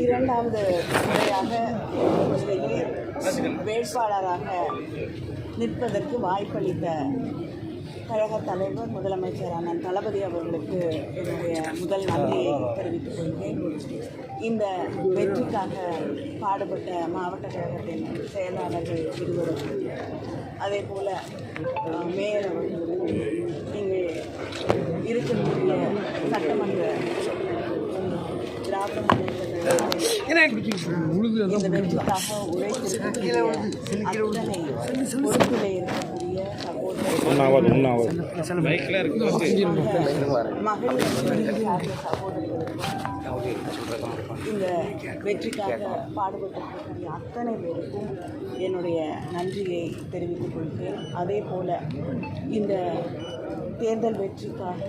இரண்டாவது முறையாக வேட்பாளராக நிற்பதற்கு வாய்ப்பளித்த கழக தலைவர் முதலமைச்சர் அண்ணன் தளபதி அவர்களுக்கு என்னுடைய முதல் நன்றியை தெரிவித்துக் கொள்கிறேன். இந்த வெற்றிக்காக பாடுபட்ட மாவட்ட கழகத்தின் செயலாளர்கள் இருவருக்கும், அதே போல் மேயர் அவர்களுக்கும், இங்கே இருக்கக்கூடிய சட்டமன்ற திராவிட இந்த வெற்றிக்காக உழைத்திருக்கக்கூடிய அத்தனை பொறுப்பிலே இருக்கக்கூடிய இந்த வெற்றிக்காக பாடுபட்டிருக்கக்கூடிய அத்தனை பேருக்கும் என்னுடைய நன்றியை தெரிவித்துக் கொள்கிறேன். அதே போல் இந்த தேர்தல் வெற்றிக்காக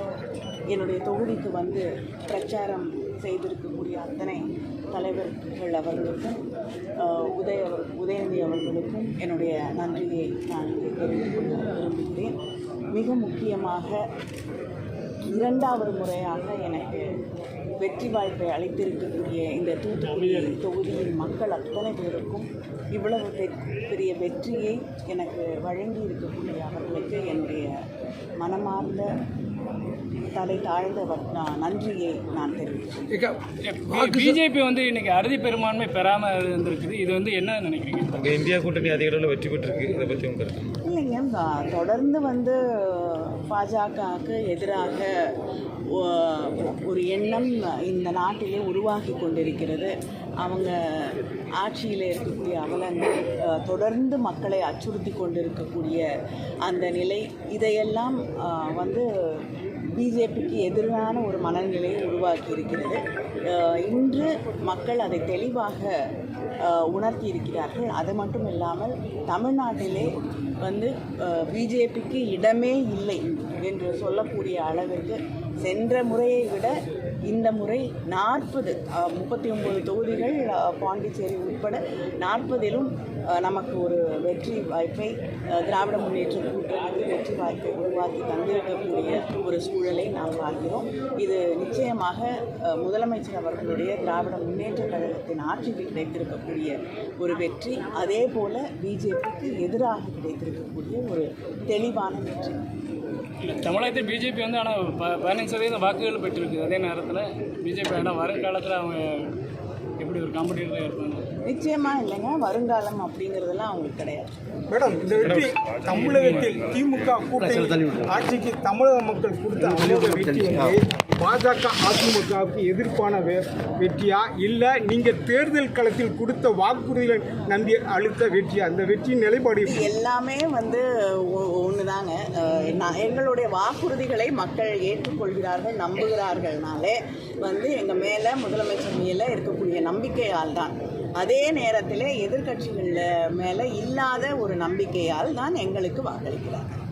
என்னுடைய தொகுதிக்கு வந்து பிரச்சாரம் செய்திருக்கக்கூடிய அத்தனை தலைவர்கள் அவர்களுக்கும் உதயநிதி அவர்களுக்கும் என்னுடைய நன்றியை நான் தெரிவித்துக் கொள்ள விரும்புகிறேன். மிக முக்கியமாக இரண்டாவது முறையாக எனக்கு வெற்றி வாய்ப்பை அளித்திருக்கக்கூடிய இந்த தூத்துக்குடி தொகுதியின் மக்கள் அத்தனை பேருக்கும் இவ்வளவு பெரிய வெற்றியை எனக்கு வழங்கி இருக்கக்கூடிய அவர்களுக்கு என்னுடைய மனமார்ந்த தலை தாழ்ந்த நன்றியை நான் தெரிவிக்கிறேன். பிஜேபி வந்து இன்னைக்கு அறுதி பெரும்பான்மை பெறாமல் இருந்திருக்குது. இது வந்து என்ன நினைக்கிறீங்க? இந்தியா கூட்டணி அதிக அளவில் வெற்றி பெற்றிருக்கு, இதை பற்றி உங்களுக்கு இல்லைங்க, தொடர்ந்து வந்து பாஜகவுக்கு எதிராக ஒரு எண்ணம் இந்த நாட்டிலே உருவாகி கொண்டிருக்கிறது. அவங்க ஆட்சியில் இருக்கக்கூடிய அவலங்கள் தொடர்ந்து மக்களை அச்சுறுத்தி கொண்டிருக்கக்கூடிய அந்த நிலை, இதையெல்லாம் வந்து பிஜேபிக்கு எதிரான ஒரு மனநிலையை உருவாக்கி இருக்கிறது. இன்று மக்கள் அதை தெளிவாக உணர்த்தி இருக்கிறார்கள். அது மட்டும் இல்லாமல் தமிழ்நாட்டிலே வந்து பிஜேபிக்கு இடமே இல்லை என்று சொல்லக்கூடிய அளவிற்கு சென்ற முறையை விட இந்த முறை 39 தொகுதிகள் பாண்டிச்சேரி உட்பட 40லும் நமக்கு ஒரு வெற்றி வாய்ப்பை திராவிட முன்னேற்ற கூட்டணிக்கு வெற்றி வாய்ப்பை உருவாக்கி தந்திருக்கக்கூடிய ஒரு சூழலை நாம் பார்க்கிறோம். இது நிச்சயமாக முதலமைச்சர் அவர்களுடைய திராவிட முன்னேற்ற கழகத்தின் ஆட்சிக்கு கிடைத்திருக்கக்கூடிய ஒரு வெற்றி, அதே போல் பிஜேபிக்கு எதிராக கிடைத்திருக்கக்கூடிய ஒரு தெளிவான வெற்றி. தமிழகத்தில் பிஜேபி வந்து ஆனால் 15% வாக்குகள் பெற்றிருக்கு. அதே நேரத்தில் பிஜேபி ஆனால் வருங்காலத்தில் அவங்க எப்படி ஒரு காம்படிட்டராக இருப்பாங்க? நிச்சயமாக இல்லைங்க, வருங்காலம் அப்படிங்கிறதெல்லாம் அவங்களுக்கு கிடையாது. மேடம், இந்த வெற்றி தமிழகத்தில் திமுக கூட்டணி ஆட்சிக்கு தமிழக மக்கள் கொடுத்த அமோக வெற்றி வந்து பாஜக அதிமுகவுக்கு எதிர்ப்பான வெற்றியா, இல்லை நீங்கள் தேர்தல் களத்தில் கொடுத்த வாக்குறுதிகள் நம்பி அளித்த வெற்றியா? அந்த வெற்றியின் நிலைப்பாடு எல்லாமே வந்து ஒன்று தாங்க. எங்களுடைய வாக்குறுதிகளை மக்கள் ஏற்றுக்கொள்கிறார்கள், நம்புகிறார்கள்னாலே வந்து எங்கள் மேலே முதலமைச்சர் மேலே இருக்கக்கூடிய நம்பிக்கையால் தான். அதே நேரத்தில் எதிர்கட்சிகள் மேலே இல்லாத ஒரு நம்பிக்கையால் தான் எங்களுக்கு வாக்களிக்கிறார்கள்.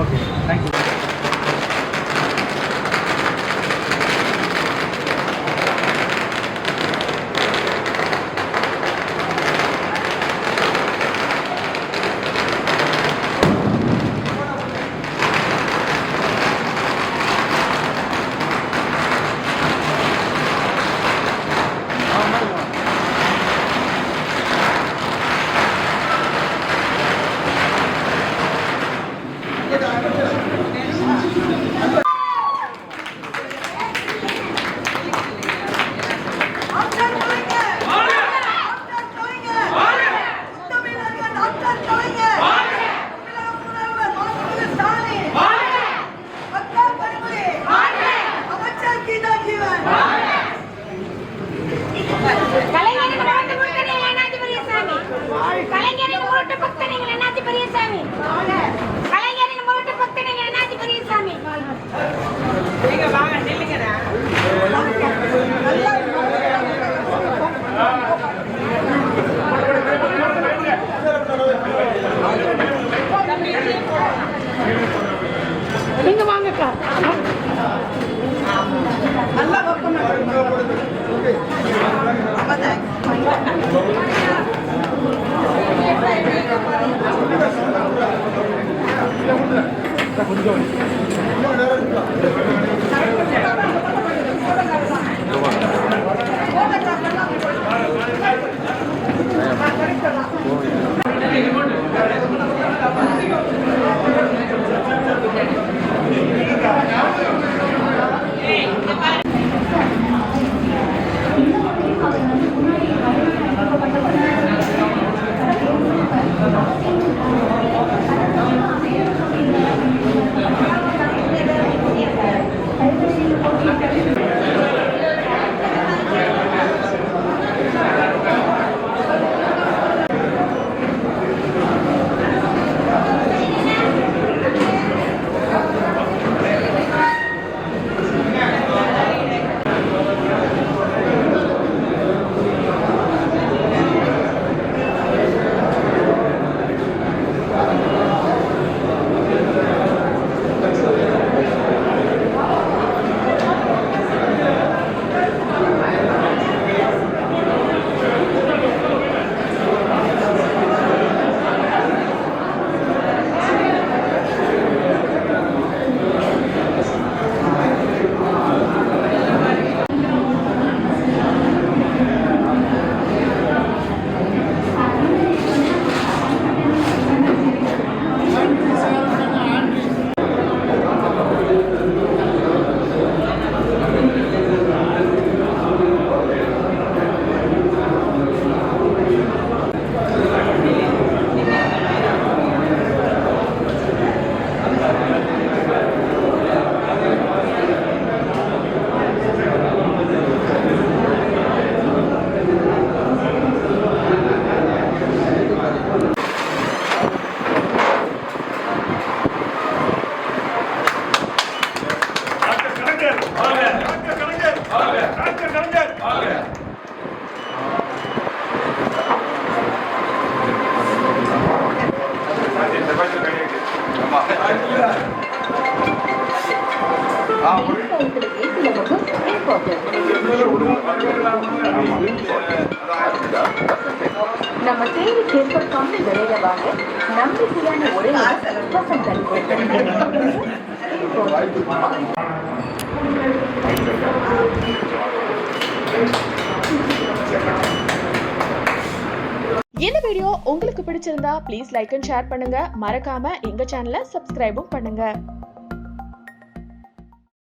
Okay thank you. நீங்க வாங்கக்கா. நல்லா ஒர்க் நம்ம தேவைக்கு ஏற்ப கம்மி விலையில வாங்க நம்பிக்கையான ஒரே இந்த வீடியோ உங்களுக்கு பிடிச்சிருந்தா ப்ளீஸ் லைக் அண்ட் ஷேர் பண்ணுங்க. மறக்காம எங்க சேனலை சப்ஸ்கிரைபும் பண்ணுங்க.